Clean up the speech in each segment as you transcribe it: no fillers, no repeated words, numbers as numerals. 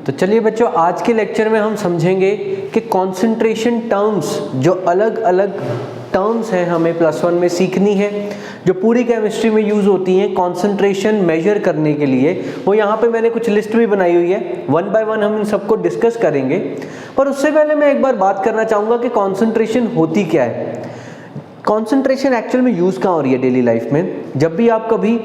तो चलिए बच्चों, आज के लेक्चर में हम समझेंगे कि कंसंट्रेशन टर्म्स, जो अलग अलग टर्म्स हैं हमें +1 में सीखनी है, जो पूरी केमिस्ट्री में यूज़ होती हैं कंसंट्रेशन मेजर करने के लिए। वो यहाँ पे मैंने कुछ लिस्ट भी बनाई हुई है, 1 बाय 1 हम इन सबको डिस्कस करेंगे। पर उससे पहले मैं एक बार बात करना चाहूँगा कि कंसंट्रेशन होती क्या है। कंसंट्रेशन एक्चुअल में यूज़ कहाँ हो रही है डेली लाइफ में। जब भी आप कभी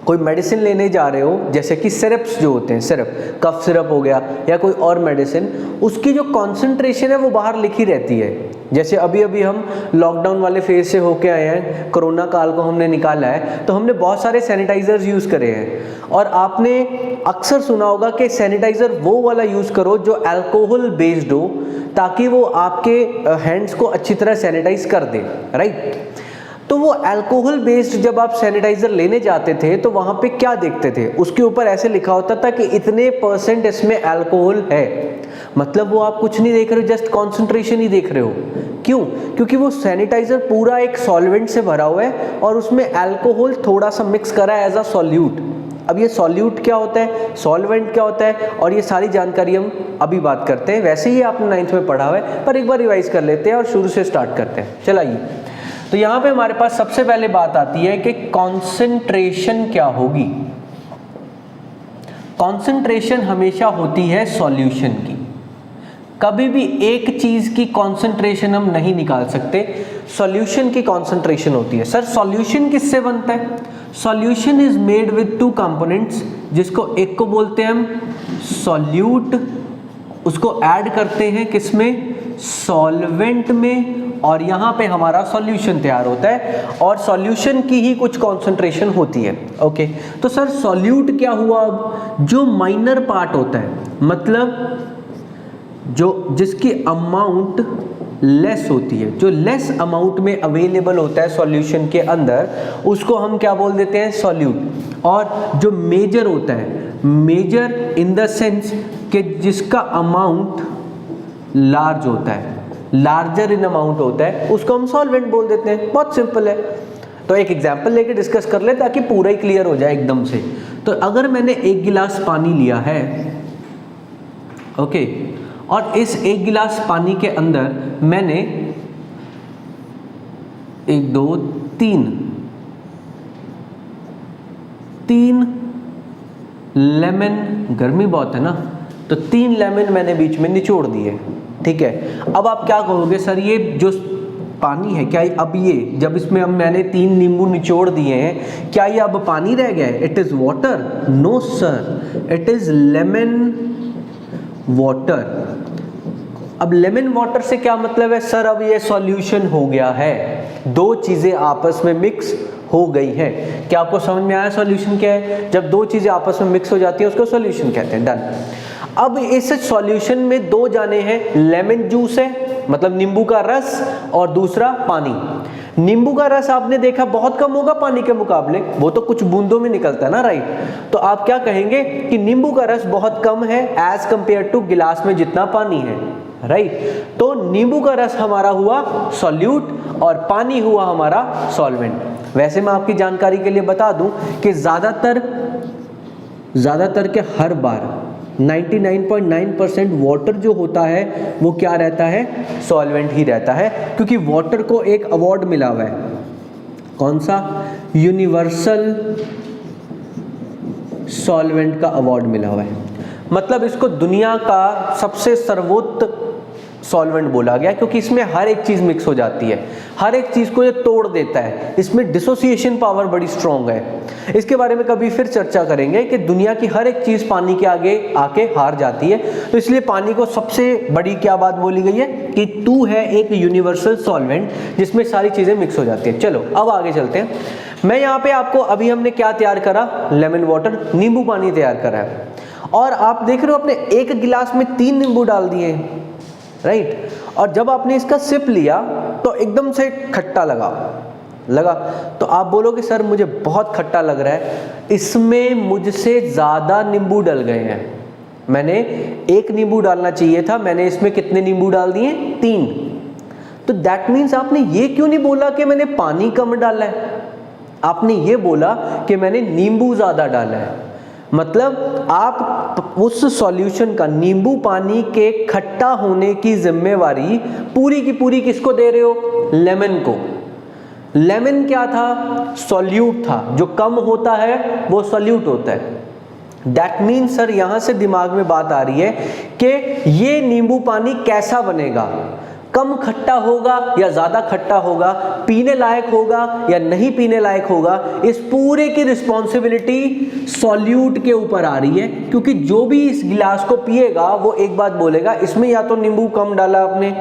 कोई मेडिसिन लेने जा रहे हो, जैसे कि सिरप्स जो होते हैं, सिरप कफ सिरप हो गया या कोई और मेडिसिन, उसकी जो कंसंट्रेशन है वो बाहर लिखी रहती है। जैसे अभी अभी हम लॉकडाउन वाले फेज से होके आए हैं, कोरोना काल को हमने निकाला है, तो हमने बहुत सारे सैनिटाइजर्स यूज़ करे हैं। और आपने अक्सर सुना होगा कि सैनिटाइज़र वो वाला यूज़ करो जो अल्कोहल बेस्ड हो, ताकि वो आपके हैंड्स को अच्छी तरह सैनिटाइज कर दे, राइट। तो वो अल्कोहल बेस्ड जब आप सैनिटाइजर लेने जाते थे तो वहाँ पे क्या देखते थे, उसके ऊपर ऐसे लिखा होता था कि इतने % इसमें अल्कोहल है। मतलब वो आप कुछ नहीं देख रहे हो, जस्ट कॉन्सेंट्रेशन ही देख रहे हो। क्यों? क्योंकि वो सैनिटाइजर पूरा एक सॉल्वेंट से भरा हुआ है और उसमें अल्कोहल थोड़ा सा मिक्स करा है एज अ सॉल्यूट। अब ये सॉल्यूट क्या होता है, सॉल्वेंट क्या होता है, और ये सारी जानकारी हम अभी बात करते हैं। वैसे ही आपने 9th में पढ़ा हुआ है, पर एक बार रिवाइज कर लेते हैं और शुरू से स्टार्ट करते हैं। चलाइए। तो यहाँ पे हमारे पास सबसे पहले बात आती है कि कॉन्सेंट्रेशन क्या होगी। कॉन्सेंट्रेशन हमेशा होती है सॉल्यूशन की। कभी भी एक चीज की कॉन्सेंट्रेशन हम नहीं निकाल सकते, सॉल्यूशन की कॉन्सेंट्रेशन होती है। सर सॉल्यूशन किससे बनता है? Solution is made with 2 components, जिसको एक को बोलते हैं हम सॉल्यूट, उसको ऐड करते हैं किसमें, सॉल्वेंट में, और यहाँ पे हमारा सॉल्यूशन तैयार होता है। और सॉल्यूशन की ही कुछ कॉन्सेंट्रेशन होती है। ओके, तो सर सॉल्यूट क्या हुआ? अब जो माइनर पार्ट होता है, मतलब जो जिसकी अमाउंट लेस होती है, जो लेस अमाउंट में अवेलेबल होता है सॉल्यूशन के अंदर, उसको हम क्या बोल देते हैं, सॉल्यूट। और जो मेजर होता है, मेजर इन द सेंस कि जिसका अमाउंट लार्ज होता है, लार्जर इन अमाउंट होता है, उसको हम सॉल्वेंट बोल देते हैं। बहुत सिंपल है। तो एक एग्जांपल लेके डिस्कस कर ले ताकि पूरा ही क्लियर हो जाए एकदम से। तो अगर मैंने 1 गिलास पानी लिया है, ओके, और इस 1 गिलास पानी के अंदर मैंने 1 2 3 लेमन, गर्मी बहुत है ना, तो 3 लेमन मैंने बीच में निचोड़ दिए। ठीक है, अब आप क्या कहोगे, सर ये जो पानी है, क्या अब ये जब इसमें अब मैंने 3 नींबू निचोड़ दिए हैं, क्या ये अब पानी रह गया है? It is water? No sir, it is lemon water. अब लेमन वाटर से क्या मतलब है? सर अब ये सॉल्यूशन हो गया है, 2 चीजें आपस में मिक्स हो गई हैं। क्या आपको समझ में आया सॉल्यूशन क्या है? जब 2 चीजें आपस में मिक्स हो जाती हैं उसको सॉल्यूशन कहते हैं। डन। अब इस सॉल्यूशन में 2 जाने हैं, लेमन जूस है, मतलब नींबू का रस, और दूसरा पानी। नींबू का रस आपने देखा बहुत कम होगा पानी के मुकाबले, वो तो कुछ बूंदों में निकलता है ना, राइट। तो आप क्या कहेंगे कि नींबू का रस बहुत कम है एज कंपेयर टू गिलास में जितना पानी है, राइट। तो नींबू का रस हमारा हुआ सॉल्यूट और पानी हुआ हमारा सॉल्वेंट। वैसे मैं आपकी जानकारी के लिए बता दूं कि ज्यादातर के हर बार 99.9% वाटर जो होता है वो क्या रहता है, सॉल्वेंट ही रहता है। क्योंकि वाटर को एक अवार्ड मिला हुआ है, कौन सा, यूनिवर्सल सॉल्वेंट का अवार्ड मिला हुआ है। मतलब इसको दुनिया का सबसे सर्वोत्तम सॉल्वेंट बोला गया, क्योंकि इसमें हर एक चीज मिक्स हो जाती है, हर एक चीज को ये तोड़ देता है, इसमें डिसोसिएशन पावर बड़ी स्ट्रांग है। इसके बारे में कभी फिर चर्चा करेंगे कि दुनिया की हर एक चीज पानी के आगे आके हार जाती है। तो इसलिए पानी को सबसे बड़ी क्या बात बोली गई है कि तू है एक यूनिवर्सल सॉल्वेंट जिसमें सारी चीजें मिक्स हो जाती है। चलो अब आगे चलते हैं। मैं यहाँ पे आपको अभी हमने क्या तैयार करा, लेमन वाटर, नींबू पानी तैयार करा है, और आप देख रहे हो अपने 1 गिलास में 3 नींबू डाल दिए, राइट। और जब आपने इसका सिप लिया तो एकदम से खट्टा लगा। तो आप बोलोगे सर मुझे बहुत खट्टा लग रहा है, इसमें मुझसे ज्यादा नींबू डल गए हैं। मैंने 1 नींबू डालना चाहिए था, मैंने इसमें कितने नींबू डाल दिए, 3। तो दैट मीन्स आपने ये क्यों नहीं बोला कि मैंने पानी कम डाला है, आपने ये बोला कि मैंने नींबू ज्यादा डाला है। मतलब आप उस सॉल्यूशन का, नींबू पानी के खट्टा होने की जिम्मेवारी पूरी की पूरी किसको दे रहे हो? लेमन को। लेमन क्या था? सॉल्यूट था, जो कम होता है वो सॉल्यूट होता है। दैट मीन्स सर यहां से दिमाग में बात आ रही है कि ये नींबू पानी कैसा बनेगा, कम खट्टा होगा या ज्यादा खट्टा होगा, पीने लायक होगा या नहीं पीने लायक होगा, इस पूरे की रिस्पॉन्सिबिलिटी सॉल्यूट के ऊपर आ रही है। क्योंकि जो भी इस गिलास को पिएगा वो एक बात बोलेगा, इसमें या तो नींबू कम डाला आपने,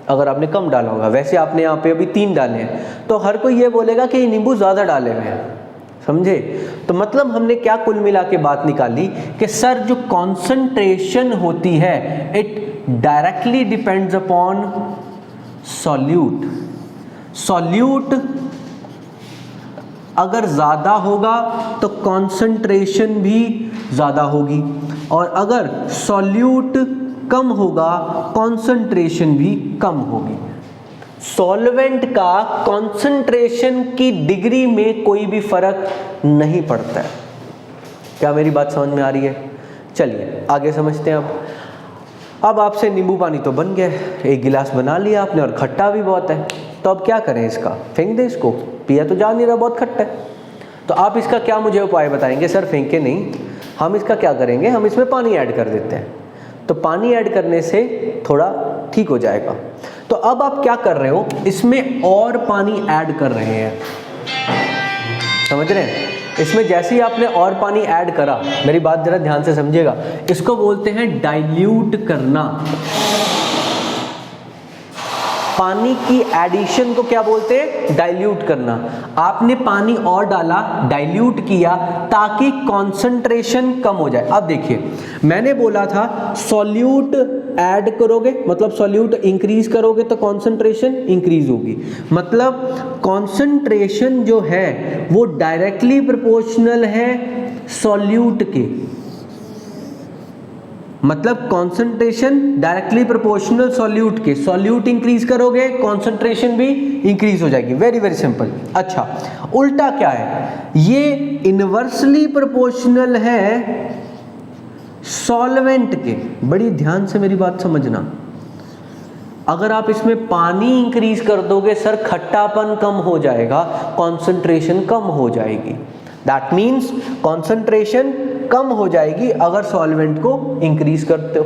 अगर आपने कम डाला होगा, वैसे आपने यहाँ पे अभी 3 डाले हैं, तो हर कोई ये बोलेगा कि ये नींबू ज्यादा डाले हुए हैं, समझे? तो मतलब हमने क्या कुल मिला के बात निकाली कि सर जो कॉन्सेंट्रेशन होती है it directly depends upon solute. Solute अगर ज्यादा होगा तो कॉन्सेंट्रेशन भी ज्यादा होगी, और अगर सॉल्यूट कम होगा कॉन्सेंट्रेशन भी कम होगी। सॉल्वेंट का कॉन्सेंट्रेशन की डिग्री में कोई भी फर्क नहीं पड़ता है। क्या मेरी बात समझ में आ रही है? चलिए आगे समझते हैं। अब आपसे नींबू पानी तो बन गया, एक गिलास बना लिया आपने और खट्टा भी बहुत है, तो अब क्या करें? इसका फेंक दें, इसको पिया तो जा नहीं रहा, बहुत खट्टा है। तो आप इसका क्या मुझे उपाय बताएंगे? सर फेंके नहीं, हम इसका क्या करेंगे, हम इसमें पानी ऐड कर देते हैं, तो पानी ऐड करने से थोड़ा ठीक हो जाएगा। तो अब आप क्या कर रहे हो, इसमें और पानी ऐड कर रहे हैं, समझ रहे हैं? इसमें जैसे ही आपने और पानी ऐड करा, मेरी बात जरा ध्यान से समझिएगा, इसको बोलते हैं डाइल्यूट करना। पानी की एडिशन को क्या बोलते हैं? डाइल्यूट करना। आपने पानी और डाला, डाइल्यूट किया ताकि कॉन्सेंट्रेशन कम हो जाए। अब देखिए, मैंने बोला था सॉल्यूट ऐड करोगे मतलब सॉल्यूट इंक्रीज करोगे तो कॉन्सेंट्रेशन इंक्रीज होगी। मतलब कॉन्सेंट्रेशन जो है वो डायरेक्टली प्रोपोर्शनल है सॉल्यूट के, मतलब कॉन्सेंट्रेशन डायरेक्टली प्रोपोर्शनल सॉल्यूट के। सॉल्यूट इंक्रीज करोगे कॉन्सेंट्रेशन भी इंक्रीज हो जाएगी। Very very simple. अच्छा, उल्टा क्या है? ये इनवर्सली प्रोपोर्शनल है सॉल्वेंट के। बड़ी ध्यान से मेरी बात समझना, अगर आप इसमें पानी इंक्रीज कर दोगे सर, खट्टापन कम हो जाएगा, कॉन्सेंट्रेशन कम हो जाएगी। दैट मीन्स कॉन्सेंट्रेशन कम हो जाएगी अगर सॉल्वेंट को इंक्रीज करते हो।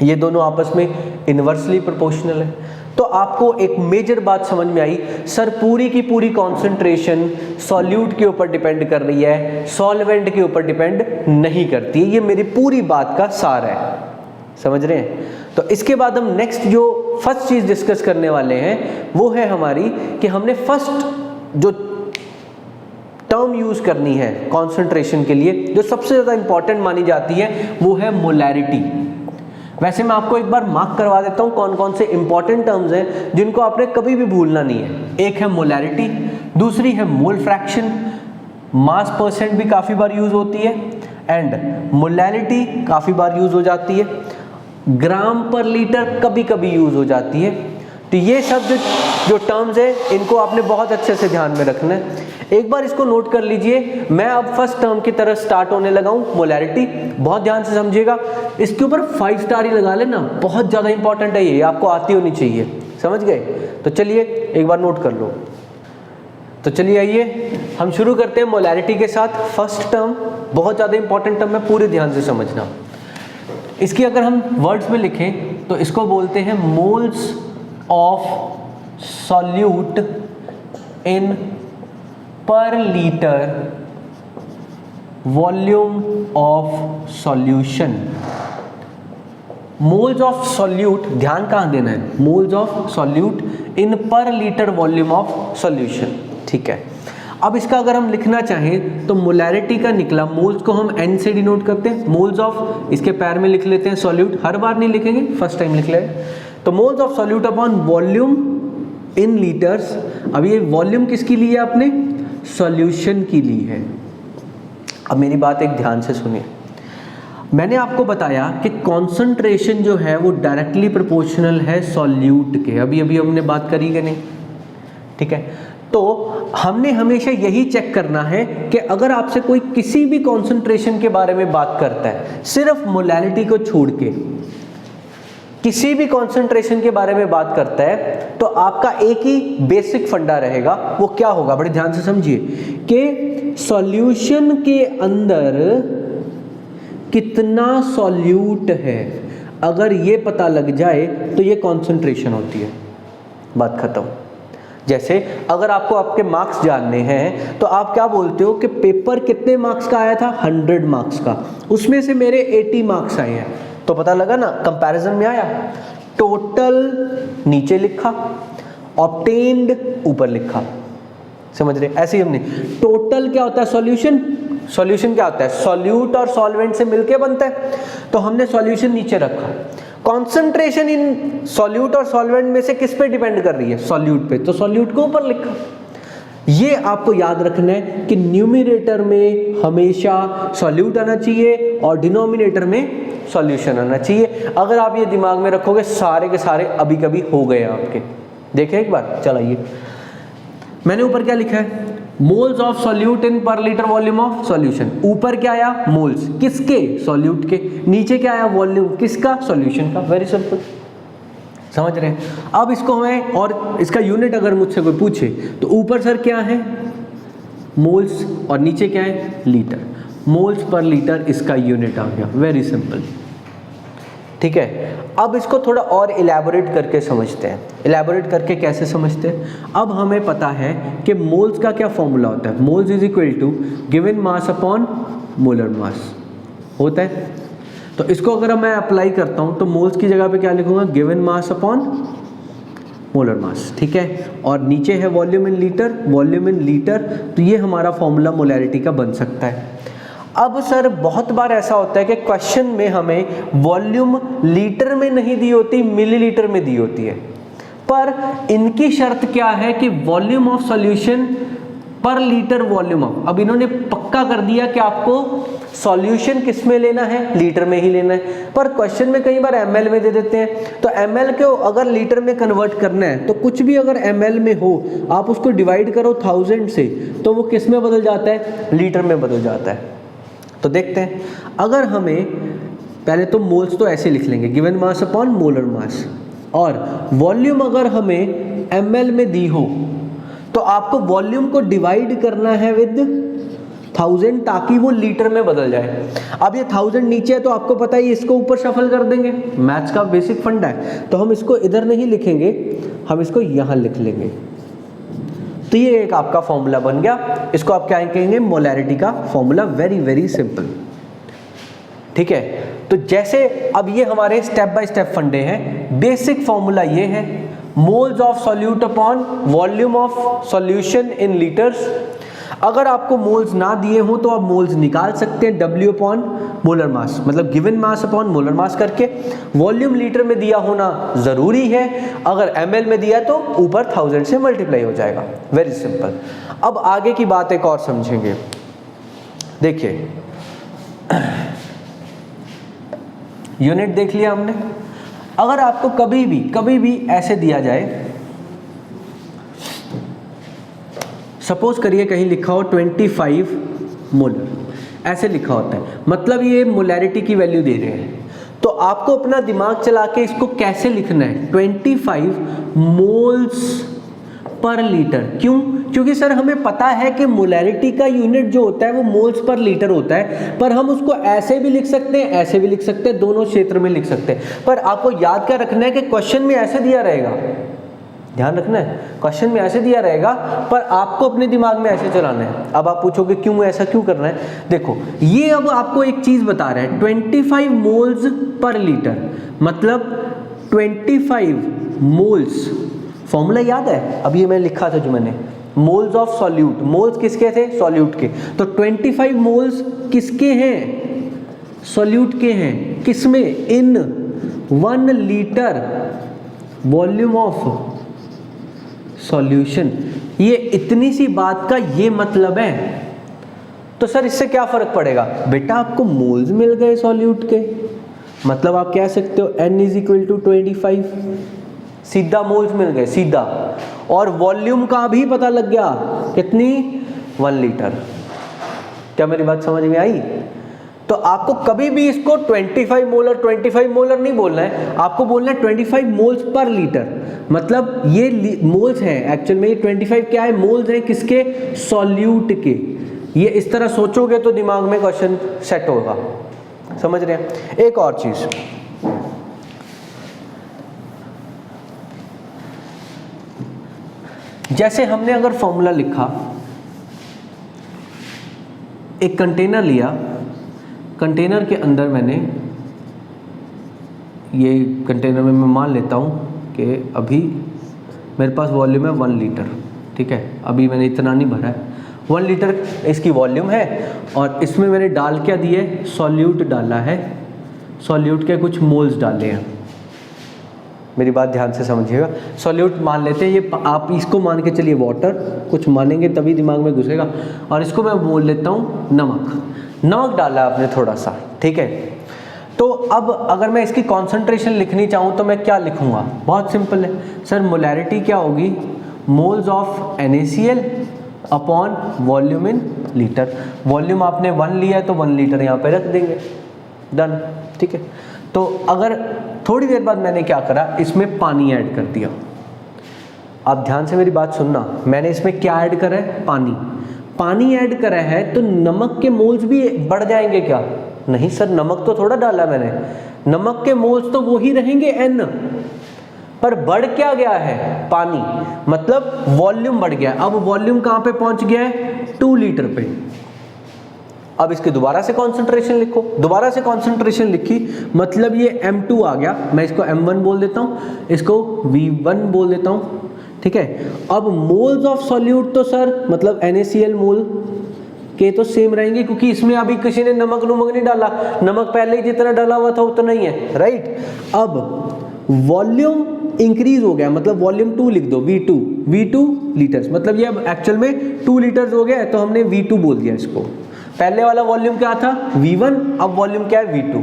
ये दोनों आपस में इनवर्सली प्रोपोर्शनल है। तो आपको एक मेजर बात समझ में आई, सर पूरी की पूरी कॉन्सेंट्रेशन सॉल्यूट के ऊपर डिपेंड कर रही है, सॉल्वेंट के ऊपर डिपेंड नहीं करती है। ये मेरी पूरी बात का सार है, समझ रहे हैं? तो इसके बाद हम नेक्स्ट जो फर्स्ट चीज डिस्कस करने वाले हैं वो है हमारी कि हमने फर्स्ट जो टर्म यूज करनी है कॉन्सेंट्रेशन के लिए, जो सबसे ज्यादा इंपॉर्टेंट मानी जाती है, वो है मोलैरिटी। वैसे मैं आपको एक बार मार्क करवा देता हूं कौन कौन से इंपॉर्टेंट टर्म्स हैं जिनको आपने कभी भी भूलना नहीं है। एक है मोलैरिटी, दूसरी है मोल फ्रैक्शन, मास परसेंट भी काफी बार यूज होती है, एंड मोलैरिटी काफी बार यूज हो जाती है, ग्राम पर लीटर कभी कभी यूज हो जाती है। तो ये सब जो टर्म्स है इनको आपने बहुत अच्छे से ध्यान में रखना है। एक बार इसको नोट कर लीजिए। मैं अब फर्स्ट टर्म की तरह स्टार्ट होने लगा हूं, मोलैरिटी। बहुत ध्यान से समझिएगा, इसके ऊपर 5 स्टार ही लगा लेना, बहुत ज्यादा इंपॉर्टेंट है ये, आपको आती होनी चाहिए, समझ गए? तो चलिए एक बार नोट कर लो। तो चलिए आइए हम शुरू करते हैं मोलैरिटी के साथ। फर्स्ट टर्म बहुत ज्यादा इंपॉर्टेंट टर्म है, पूरे ध्यान से समझना। इसकी अगर हम वर्ड्स में लिखें तो इसको बोलते हैं मोल्स ऑफ सॉल्यूट इन पर litre volume of solution. Moles of solute, ध्यान कहां देना है? मोल्स ऑफ सॉल्यूट इन पर लीटर वॉल्यूम ऑफ सॉल्यूशन, ठीक है। अब इसका अगर हम लिखना चाहें तो मोलैरिटी का निकला, मोल्स को हम N से डिनोट करते हैं, मोल्स ऑफ इसके पैर में लिख लेते हैं सॉल्यूट, हर बार नहीं लिखेंगे, फर्स्ट टाइम लिख ले। तो moles of solute upon volume in litres. अब ये वॉल्यूम किसकी ली है आपने? सॉल्यूशन की ली है। अब मेरी बात एक ध्यान से सुनिए, मैंने आपको बताया कि कॉन्सेंट्रेशन जो है वो डायरेक्टली प्रोपोर्शनल है सॉल्यूट के। अभी हमने बात करी कि नहीं? ठीक है। तो हमने हमेशा यही चेक करना है कि अगर आपसे कोई किसी भी कॉन्सेंट्रेशन के बारे में बात करता है, सिर्फ मोलैरिटी को छोड़ के किसी भी कॉन्सेंट्रेशन के बारे में बात करता है, तो आपका एक ही बेसिक फंडा रहेगा। वो क्या होगा, बड़े ध्यान से समझिए कि सॉल्यूशन के अंदर कितना सॉल्यूट है, अगर ये पता लग जाए तो ये कॉन्सेंट्रेशन होती है, बात खत्म। जैसे अगर आपको आपके मार्क्स जानने हैं तो आप क्या बोलते हो कि पेपर कितने मार्क्स का आया था, 100 मार्क्स का, उसमें से मेरे 80 मार्क्स आए हैं, तो पता लगा ना, कंपैरिजन में आया। टोटल नीचे लिखा, ऑब्टेन्ड ऊपर लिखा, समझ रहे? ऐसे ही हमने टोटल क्या होता है, सॉल्यूशन, सॉल्यूशन क्या होता है, सॉल्यूट और सॉल्वेंट से मिलके बनता है, तो हमने सॉल्यूशन नीचे रखा। कॉन्सेंट्रेशन इन सॉल्यूट और सॉल्वेंट में से किस पे डिपेंड कर रही है, सॉल्यूट पे, तो सॉल्यूट को ऊपर लिखा। ये आपको याद रखना है कि न्यूमरेटर में हमेशा सॉल्यूट आना चाहिए और डिनोमिनेटर में सॉल्यूशन आना चाहिए। अगर आप ये दिमाग में रखोगे, सारे के सारे अभी कभी हो गए आपके। देखें एक बार, चलाइए, मैंने ऊपर क्या लिखा है, मोल्स ऑफ सॉल्यूट इन पर लीटर वॉल्यूम ऑफ सॉल्यूशन। ऊपर क्या आया, मोल्स, किसके, सॉल्यूट के। नीचे क्या आया, वॉल्यूम, किसका, सॉल्यूशन का। वेरी सिंपल, समझ रहे हैं? अब इसको हमें, और इसका यूनिट अगर मुझसे कोई पूछे तो ऊपर सर क्या है, मोल्स, और नीचे क्या है, लीटर। मोल्स पर लीटर इसका यूनिट आ गया। वेरी सिंपल, ठीक है। अब इसको थोड़ा और इलेबोरेट करके समझते हैं। इलेबोरेट करके कैसे समझते हैं, अब हमें पता है कि मोल्स का क्या फॉर्मूला होता है, moles is equal to given mass upon molar mass होता है। तो इसको अगर मैं अप्लाई करता हूं तो मोल्स की जगह पे क्या लिखूंगा, गिवन मास अपॉन मोलर मास, ठीक है। और नीचे है volume in litre, volume in litre, तो ये हमारा फॉर्मूला मोलैरिटी का बन सकता है। अब सर बहुत बार ऐसा होता है कि क्वेश्चन में हमें वॉल्यूम लीटर में नहीं दी होती, मिलीलीटर में दी होती है, पर इनकी शर्त क्या है कि वॉल्यूम ऑफ सॉल्यूशन पर लीटर वॉल्यूम ऑफ। अब इन्होंने पक्का कर दिया कि आपको सॉल्यूशन किस में लेना है, लीटर में ही लेना है, पर क्वेश्चन में कई बार ml में दे देते हैं। तो ml को अगर लीटर में कन्वर्ट करना है तो कुछ भी अगर ml में हो, आप उसको डिवाइड करो 1000 से, तो वो किस में बदल जाता है, लीटर में बदल जाता है। तो देखते हैं, अगर हमें पहले तो मोल्स तो ऐसे लिख लेंगे, गिवन मास अपॉन मोलर मास, और वॉल्यूम अगर हमें ml में दी हो तो आपको वॉल्यूम को डिवाइड करना है विद 1000 ताकि वो लीटर में बदल जाए। अब ये 1000 नीचे है तो आपको पता है इसको ऊपर शफल कर देंगे, मैथ्स का बेसिक फंडा है। तो हम इसको इधर नहीं लिखेंगे, हम इसको यहाँ लिख लेंगे। तो ये एक आपका फॉर्मूला बन गया, इसको आप क्या कहेंगे, मोलैरिटी का फॉर्मूला। वेरी वेरी सिंपल, ठीक है। तो जैसे अब ये हमारे स्टेप बाय स्टेप फंडे हैं। बेसिक फॉर्मूला ये है, moles of solute upon volume of solution in litres. अगर आपको मोल्स ना दिए हो तो आप मोल्स निकाल सकते हैं, W अपॉन मोलर मास, मतलब given mass upon molar mass करके। वॉल्यूम लीटर में दिया होना जरूरी है, अगर ml में दिया तो ऊपर 1000 से मल्टीप्लाई हो जाएगा। Very simple. अब आगे की बात एक और समझेंगे। देखिए, यूनिट देख लिया हमने। अगर आपको कभी भी ऐसे दिया जाए, सपोज करिए कहीं लिखा हो 25 मोलर, ऐसे लिखा होता है, मतलब ये मोलैरिटी की वैल्यू दे रहे हैं। तो आपको अपना दिमाग चला के इसको कैसे लिखना है, 25 मोल्स पर लीटर। क्यों? क्योंकि सर हमें पता है कि मोलैरिटी का यूनिट जो होता है वो मोल्स पर लीटर होता है, पर हम उसको ऐसे भी लिख सकते हैं, ऐसे भी लिख सकते हैं, दोनों क्षेत्र में लिख सकते हैं। पर आपको याद क्या रखना है कि क्वेश्चन में ऐसे दिया रहेगा, ध्यान रखना है, क्वेश्चन में ऐसे दिया रहेगा, पर आपको अपने दिमाग में ऐसे चलाना है। अब आप पूछोगे क्यों, ऐसा क्यों करना है? देखो, ये अब आपको एक चीज बता रहा है, 25 मोल्स पर लीटर, मतलब 25 मोल्स, फॉर्मूला याद है? अब ये मैं लिखा था जो मैंने, मोल्स ऑफ सॉल्यूट, मोल्स किसके थे, सॉल्यूट के। तो 25 मोल्स किसके हैं, सॉल्यूट के हैं। किसमें, इन 1 लीटर वॉल्यूम ऑफ सॉल्यूशन। ये इतनी सी बात का ये मतलब है। तो सर इससे क्या फर्क पड़ेगा? बेटा आपको मोल्स मिल गए सॉल्यूट के, मतलब आप कह सकते हो n = 25, सीधा मोल्स मिल गए सीधा, और वॉल्यूम का भी पता लग गया, कितनी 1 लीटर। क्या मेरी बात समझ में आई? तो आपको कभी भी इसको 25 मोलर नहीं बोलना है, आपको बोलना है 25 मोल्स पर लीटर। मतलब ये मोल्स हैं, एक्चुअल में ये 25 क्या है, मोल्स हैं किसके, सॉल्यूट के। ये इस तरह सोचोगे तो दिमाग में क्वेश्चन सेट होगा, समझ रहे हैं। एक और चीज, जैसे हमने अगर फॉर्मूला लिखा, एक कंटेनर लिया, कंटेनर के अंदर मैंने ये कंटेनर में मैं मान लेता हूँ कि अभी मेरे पास वॉल्यूम है 1 लीटर, ठीक है, अभी मैंने इतना नहीं भरा है, 1 लीटर इसकी वॉल्यूम है, और इसमें मैंने डाल क्या दिए, सॉल्यूट डाला है, सॉल्यूट के कुछ मोल्स डाले हैं। मेरी बात ध्यान से समझिएगा, सॉल्यूट मान लेते हैं, ये आप इसको मान के चलिए वाटर, कुछ मानेंगे तभी दिमाग में घुसेगा, और इसको मैं बोल लेता हूँ नमक डाला आपने थोड़ा सा, ठीक है। तो अब अगर मैं इसकी कॉन्सेंट्रेशन लिखनी चाहूँ तो मैं क्या लिखूँगा, बहुत सिंपल है सर, मोलैरिटी क्या होगी, moles of NaCl upon volume in litre. Volume आपने 1 लिया है तो 1 लीटर यहाँ पे रख देंगे, डन, ठीक है। तो अगर थोड़ी देर बाद मैंने क्या करा, इसमें पानी ऐड कर दिया। आप ध्यान से मेरी बात सुनना, मैंने इसमें क्या ऐड करा है, पानी ऐड करा है, तो नमक के मोल्स भी बढ़ जाएंगे क्या, नहीं सर, नमक तो थोड़ा डाला मैंने, नमक के मोल्स तो वो ही रहेंगे N, पर बढ़ क्या गया है, पानी, मतलब वॉल्यूम बढ़ गया। अब वॉल्यूम कहाँ पे पहुंच गया है, 2 लीटर पे। अब इसकी दोबारा से कॉन्सेंट्रेशन लिखो, दोबारा से कॉन्सेंट्रेशन लिखी, मतलब ये M2 आ गया, मैं इसको M1 बोल देता हूँ, इसको V1 बोल देता हूँ, ठीक है। अब मोल्स ऑफ सॉल्यूट तो सर मतलब NaCl मोल के तो सेम रहेंगे, क्योंकि इसमें अभी किसी ने नमक नहीं डाला, नमक पहले ही जितना डाला हुआ था उतना ही है, राइट। अब वॉल्यूम इंक्रीज हो गया, मतलब वॉल्यूम 2 लिख दो, V2 लीटर्स, मतलब ये अब एक्चुअल में 2 लीटर्स हो गया, तो हमने V2 बोल दिया इसको। पहले वाला वॉल्यूम क्या था, V1, अब वॉल्यूम क्या है, V2।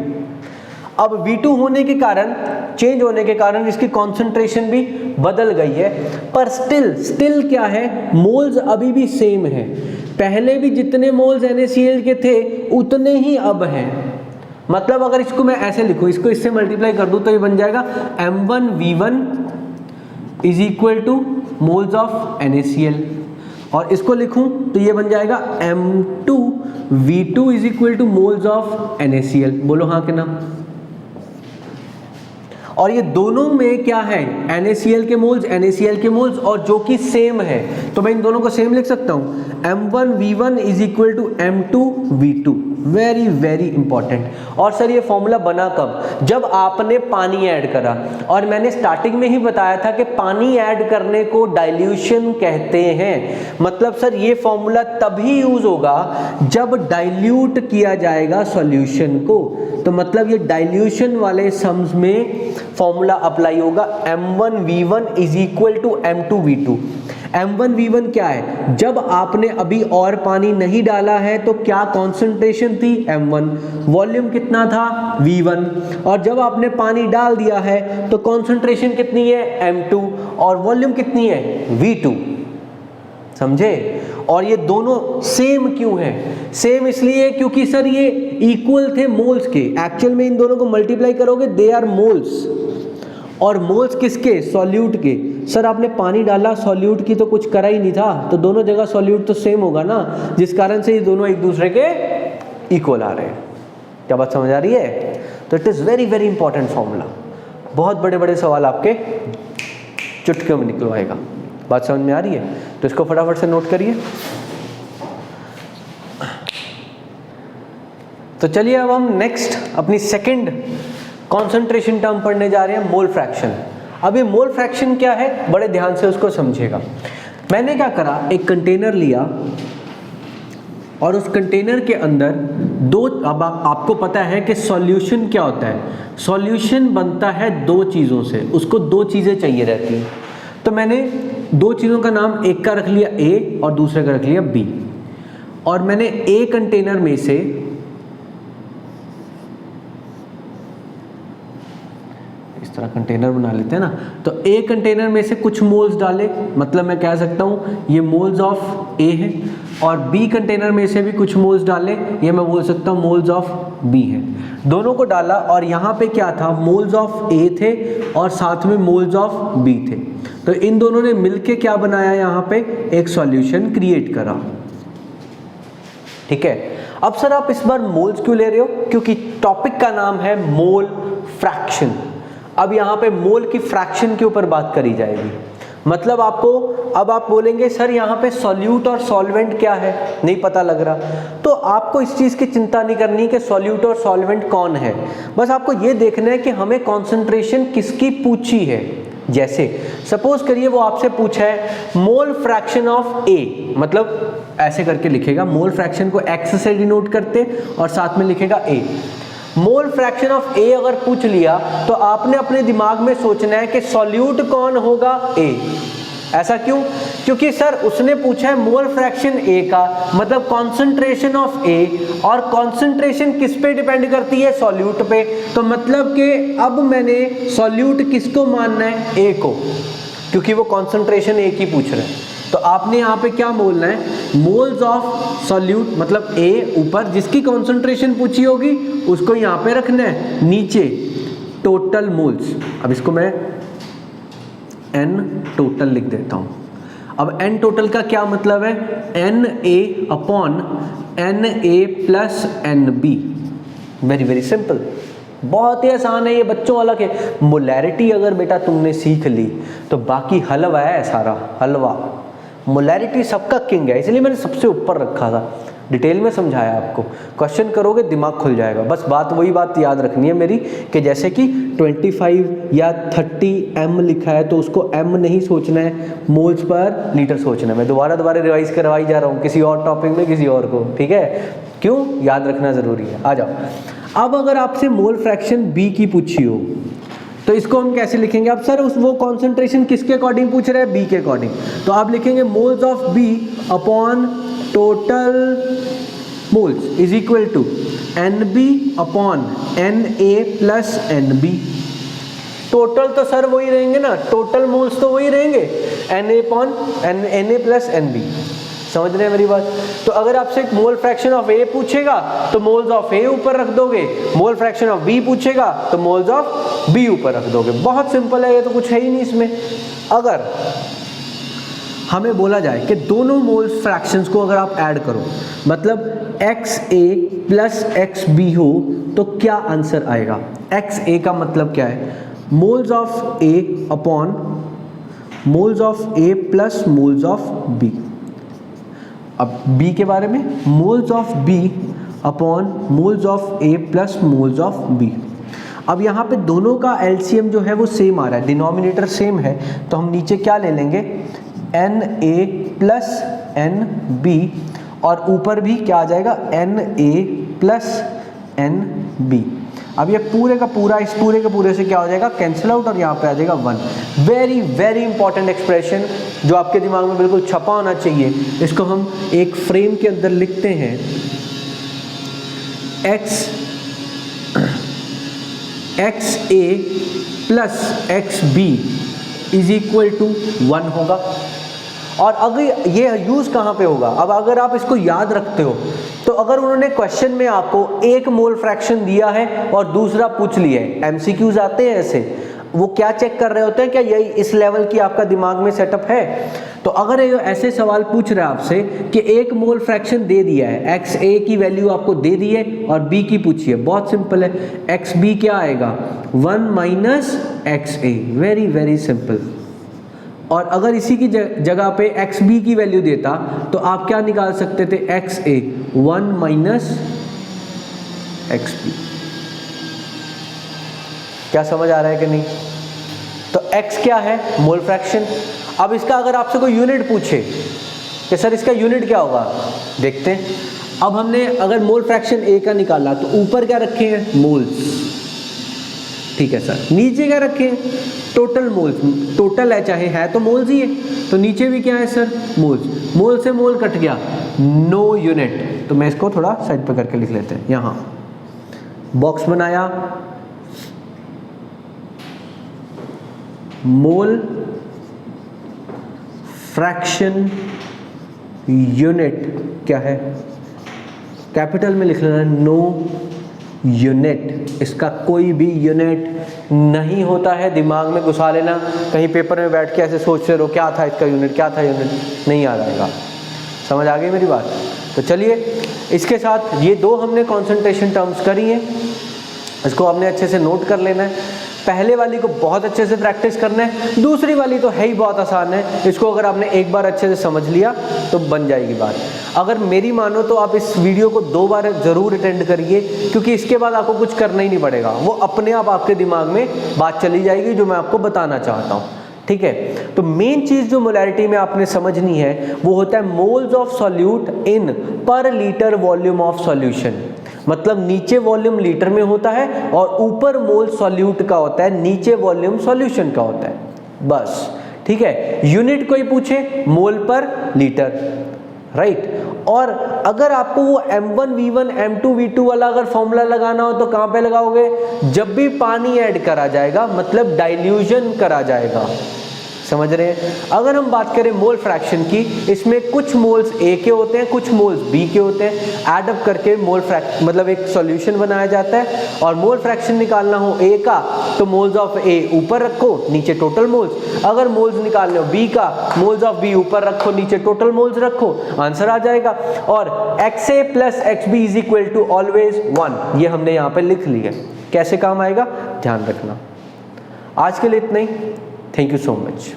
अब V2 होने के कारण, चेंज होने के कारण इसकी कॉन्सेंट्रेशन भी बदल गई है, पर स्टिल क्या है, मोल्स अभी भी सेम है। पहले भी जितने मोल्स NaCl के थे उतने ही अब हैं। मतलब अगर इसको मैं ऐसे लिखूं, इसको इससे मल्टीप्लाई कर दूं तो ये बन जाएगा M1V1 is equal two moles of NaCl, और इसको लिखूं तो ये बन जाएगा M2V2 is equal two moles of NaCl। बोलो हाँ कि ना। और ये दोनों में क्या है, NaCl के मोल्स और जो कि सेम है, तो मैं इन दोनों को सेम लिख सकता हूं, M1V1 is equal to M2V2। Very very important. और सर ये फॉर्मूला बना कब, जब आपने पानी ऐड करा, और मैंने स्टार्टिंग में ही बताया था कि पानी ऐड करने को डाइल्यूशन कहते हैं। मतलब सर ये फॉर्मूला तभी यूज होगा जब डाइल्यूट किया जाएगा सॉल्यूशन को, तो मतलब ये डाइल्यूशन वाले सम्स में फॉर्मूला अप्लाई होगा, M1V1 is equal to M2V2। M1V1 क्या है, जब आपने अभी और पानी नहीं डाला है तो क्या कॉन्सेंट्रेशन थी, M1, वॉल्यूम कितना था, V1, और जब आपने पानी डाल दिया है तो कॉन्सेंट्रेशन कितनी है, M2, और वॉल्यूम कितनी है, V2। समझे। और ये दोनों सेम क्यों हैं, सेम इसलिए क्योंकि सर ये इक्वल थे मोल्स के। एक्चुअल में इन दोनों को मल्टीप्लाई करोगे, दे आर मोल्स, और मोल्स किसके, सॉल्यूट के। सर आपने पानी डाला, सॉल्यूट की तो कुछ करा ही नहीं था, तो दोनों जगह सॉल्यूट तो सेम होगा ना, जिस कारण से ये दोनों एक दूसरे के इक्वल आ रहे हैं। क्या बात समझ आ रही है। तो it is very very important formula, बहुत बड़े बड़े सवाल आपके चुटकियों में निकलवाएगा। बात समझ में आ रही है, तो इसको फटाफट से नोट करिए। तो चलिए अब हम नेक्स्ट अपनी सेकंड कॉन्सेंट्रेशन टर्म पढ़ने जा रहे हैं, मोल फ्रैक्शन। अब ये मोल फ्रैक्शन क्या है, बड़े ध्यान से उसको समझिएगा। मैंने क्या करा, एक कंटेनर लिया और उस कंटेनर के अंदर दो, अब आपको पता है कि सॉल्यूशन क्या होता है, सॉल्यूशन बनता है दो चीज़ों से, उसको दो चीज़ें चाहिए रहती हैं। तो मैंने दो चीज़ों का नाम, एक का रख लिया A और दूसरे का रख लिया B, और मैंने A कंटेनर में से इस तरह कंटेनर बना लेते हैं ना, तो ए कंटेनर में से कुछ मोल्स डाले, मतलब मैं कह सकता हूँ ये मोल्स ऑफ ए है, और बी कंटेनर में से भी कुछ मोल्स डाले, ये मैं बोल सकता हूँ मोल्स ऑफ बी है। दोनों को डाला और यहाँ पे क्या था, मोल्स ऑफ ए थे और साथ में मोल्स ऑफ बी थे, तो इन दोनों ने मिलके क्या बनाया, यहाँ पे एक सॉल्यूशन क्रिएट करा। ठीक है, अब सर आप इस बार मोल्स क्यों ले रहे हो, क्योंकि टॉपिक का नाम है मोल फ्रैक्शन। अब यहाँ पे मोल की फ्रैक्शन के ऊपर बात करी जाएगी, मतलब आपको, अब आप बोलेंगे सर यहाँ पे सॉल्यूट और सॉल्वेंट क्या है, नहीं पता लग रहा, तो आपको इस चीज़ की चिंता नहीं करनी कि सॉल्यूट और सॉल्वेंट कौन है, बस आपको ये देखना है कि हमें कॉन्सेंट्रेशन किसकी पूछी है। जैसे सपोज करिए वो आपसे पूछा है मोल फ्रैक्शन ऑफ ए, मतलब ऐसे करके लिखेगा, मोल फ्रैक्शन को एक्स से डिनोट करते और साथ में लिखेगा ए। मोल फ्रैक्शन ऑफ ए अगर पूछ लिया तो आपने अपने दिमाग में सोचना है कि सॉल्यूट कौन होगा, ए। ऐसा क्यों, क्योंकि सर उसने पूछा है मोल फ्रैक्शन ए का, मतलब कॉन्सेंट्रेशन ऑफ ए, और कॉन्सेंट्रेशन किस पे डिपेंड करती है, सॉल्यूट पे, तो मतलब कि अब मैंने सॉल्यूट किसको मानना है, ए को, क्योंकि वो कॉन्सेंट्रेशन ए की पूछ रहे हैं। तो आपने यहाँ पे क्या बोलना है, मोल्स ऑफ सॉल्यूट, मतलब ए ऊपर जिसकी कॉन्सेंट्रेशन पूछी होगी उसको यहाँ पे रखना है, नीचे टोटल मोल्स। अब इसको मैं n टोटल लिख देता हूँ। अब n टोटल का क्या मतलब है, Na upon Na plus NB। Very very simple, बहुत ही आसान है, ये बच्चों वाला के। मोलैरिटी अगर बेटा तुमने सीख ली तो बाकी हलवा है सारा, हलवा। मोलैरिटी सबका किंग है, इसलिए मैंने सबसे ऊपर रखा था, डिटेल में समझाया आपको। क्वेश्चन करोगे दिमाग खुल जाएगा। बस बात वही बात याद रखनी है मेरी कि जैसे कि 25 या 30 m लिखा है तो उसको m नहीं सोचना है, मोल्स पर लीटर सोचना है। मैं दोबारा रिवाइज करवाई जा रहा हूँ किसी और टॉपिक में किसी और को, ठीक है, क्यों, याद रखना ज़रूरी है। आ जाओ, अब अगर आपसे मोल फ्रैक्शन b की पूछी हो तो इसको हम कैसे लिखेंगे। अब सर वो कॉन्सेंट्रेशन किसके अकॉर्डिंग पूछ रहा है, बी के अकॉर्डिंग, तो आप लिखेंगे moles of B upon total moles is equal to NB upon Na plus NB। Total तो सर वही रहेंगे ना, टोटल मोल्स तो वही रहेंगे, Na upon Na plus NB। समझ रहे हैं मेरी बात। तो अगर आपसे मोल फ्रैक्शन ऑफ ए पूछेगा तो मोल्स ऑफ ए ऊपर रख दोगे, मोल फ्रैक्शन ऑफ बी पूछेगा तो मोल्स ऑफ बी ऊपर रख दोगे। बहुत सिंपल है, ये तो कुछ है ही नहीं इसमें। अगर हमें बोला जाए कि दोनों मोल्स फ्रैक्शंस को अगर आप ऐड करो, मतलब XA प्लस XB हो, तो क्या आंसर आएगा। XA का मतलब क्या है, moles of A upon moles of A plus moles of B। अब B के बारे में, moles of B upon moles of A plus moles of B। अब यहाँ पे दोनों का LCM जो है वो सेम आ रहा है, डिनोमिनेटर सेम है, तो हम नीचे क्या ले लेंगे, Na प्लस NB, और ऊपर भी क्या आ जाएगा, Na प्लस NB। अब ये पूरे का पूरा, इस पूरे के पूरे से क्या हो जाएगा, कैंसिल आउट, और यहाँ पे आ जाएगा 1। वेरी वेरी इंपॉर्टेंट एक्सप्रेशन जो आपके दिमाग में बिल्कुल छपा होना चाहिए। इसको हम एक फ्रेम के अंदर लिखते हैं, XA plus XB is equal to 1 होगा। और अगर ये यूज़ कहाँ पे होगा, अब अगर आप इसको याद रखते हो तो अगर उन्होंने क्वेश्चन में आपको एक मोल फ्रैक्शन दिया है और दूसरा पूछ लिया है, एमसीक्यूज आते हैं ऐसे, वो क्या चेक कर रहे होते हैं, क्या यही इस लेवल की आपका दिमाग में सेटअप है। तो अगर ये ऐसे सवाल पूछ रहा है आपसे कि एक मोल फ्रैक्शन दे दिया है, XA की वैल्यू आपको दे दी है और B की पूछी है, बहुत सिंपल है, XB क्या आएगा, 1 minus XA, very very simple. और अगर इसी की जगह पे XB की वैल्यू देता तो आप क्या निकाल सकते थे, XA 1 माइनस XB। क्या समझ आ रहा है कि नहीं। तो X क्या है, मोल फ्रैक्शन। अब इसका अगर आपसे कोई यूनिट पूछे कि सर इसका यूनिट क्या होगा, देखते हैं। अब हमने अगर मोल फ्रैक्शन A का निकाला तो ऊपर क्या रखे हैं, मोल्स, ठीक है सर। नीचे क्या रखे हैं, टोटल मोल्स, टोटल है चाहे है तो मोल्स ही है, तो नीचे भी क्या है सर, मोल्स। मोल से मोल कट गया, नो यूनिट, तो मैं इसको थोड़ा साइड पे करके लिख लेते हैं। यहाँ बॉक्स बनाया, मोल फ्रैक्शन यूनिट क्या है, कैपिटल में लिख लेना, नो यूनिट, इसका कोई भी यूनिट नहीं होता है, दिमाग में घुसा लेना, कहीं पेपर में बैठ के ऐसे सोचते रहो क्या था इसका यूनिट, क्या था यूनिट, नहीं याद आएगा। समझ आ गई मेरी बात? तो चलिए इसके साथ ये दो हमने कॉन्सेंट्रेशन टर्म्स करी हैं, इसको आपने अच्छे से नोट कर लेना है। पहले वाली को बहुत अच्छे से प्रैक्टिस करना है, दूसरी वाली तो है ही बहुत आसान है, इसको अगर आपने एक बार अच्छे से समझ लिया तो बन जाएगी बात। अगर मेरी मानो तो आप इस वीडियो को 2 बार ज़रूर अटेंड करिए, क्योंकि इसके बाद आपको कुछ करना ही नहीं पड़ेगा, वो अपने आप आपके दिमाग में बात चली जाएगी जो मैं आपको बताना चाहता हूँ। ठीक है, तो मेन चीज़ जो मोलैरिटी में आपने समझनी है वो होता है मोल्स ऑफ सॉल्यूट इन पर लीटर वॉल्यूम ऑफ सॉल्यूशन। मतलब नीचे वॉल्यूम लीटर में होता है और ऊपर मोल सॉल्यूट का होता है, नीचे वॉल्यूम सॉल्यूशन का होता है, बस। ठीक है, यूनिट कोई पूछे मोल पर लीटर, राइट। और अगर आपको वो M1 V1 M2 V2 वाला अगर फॉर्मूला लगाना हो तो कहाँ पे लगाओगे, जब भी पानी ऐड करा जाएगा, मतलब डाइल्यूशन करा जाएगा। समझ रहे हैं? अगर हम बात करें मोल फ्रैक्शन की, इसमें कुछ मोल्स A के होते हैं, कुछ मोल्स B के होते हैं, ऐड अप करके मोल फ्रैक्शन मतलब एक सॉल्यूशन बनाया जाता है। और मोल फ्रैक्शन निकालना हो A का तो मोल्स ऑफ A ऊपर रखो, नीचे टोटल मोल्स। अगर मोल्स निकालने हो B का, मोल्स ऑफ B ऊपर रखो, नीचे टोटल मोल्स रखो, आंसर आ जाएगा। और XA plus XB is equal to always 1, ये हमने यहाँ पे लिख लिया। कैसे काम आएगा ध्यान रखना। आज के लिए इतना ही, थैंक यू सो मच।